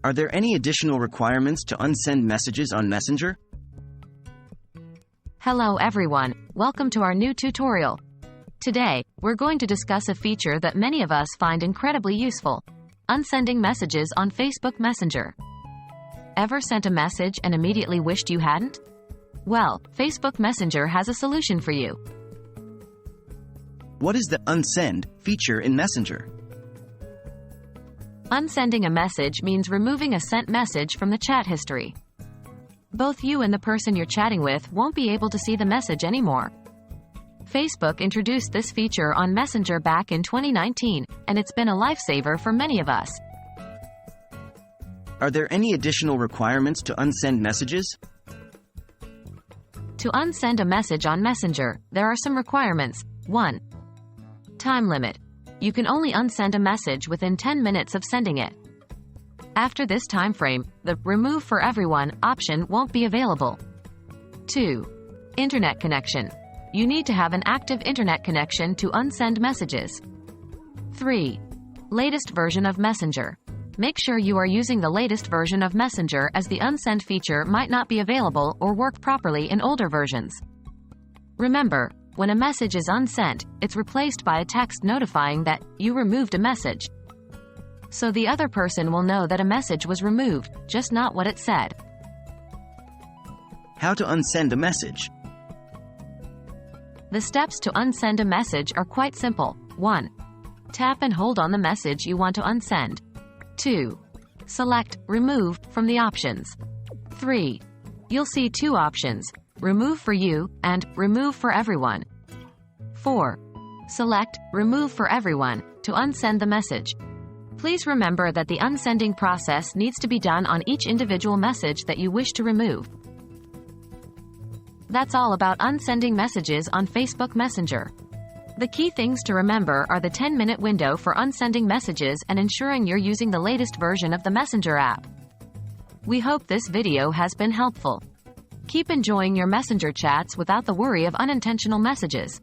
Are there any additional requirements to unsend messages on Messenger? Hello everyone, welcome to our new tutorial. Today, we're going to discuss a feature that many of us find incredibly useful: unsending messages on Facebook Messenger. Ever sent a message and immediately wished you hadn't? Well, Facebook Messenger has a solution for you. What is the Unsend feature in Messenger? Unsending a message means removing a sent message from the chat history. Both you and the person you're chatting with won't be able to see the message anymore. Facebook introduced this feature on Messenger back in 2019, and it's been a lifesaver for many of us. Are there any additional requirements to unsend messages? To unsend a message on Messenger, there are some requirements. 1. Time limit. You can only unsend a message within 10 minutes of sending it. After this time frame, the "Remove for Everyone" option won't be available. 2. Internet connection. You need to have an active internet connection to unsend messages. 3. Latest version of Messenger. Make sure you are using the latest version of Messenger, as the unsend feature might not be available or work properly in older versions. Remember, when a message is unsent, it's replaced by a text notifying that you removed a message. So the other person will know that a message was removed, just not what it said. How to unsend a message? The steps to unsend a message are quite simple. 1. Tap and hold on the message you want to unsend. 2. Select "Remove" from the options. 3. You'll see two options: "Remove for You" and "Remove for Everyone." 4. Select "Remove for Everyone" to unsend the message. Please remember that the unsending process needs to be done on each individual message that you wish to remove. That's all about unsending messages on Facebook Messenger. The key things to remember are the 10-minute window for unsending messages and ensuring you're using the latest version of the Messenger app. We hope this video has been helpful. Keep enjoying your Messenger chats without the worry of unintentional messages.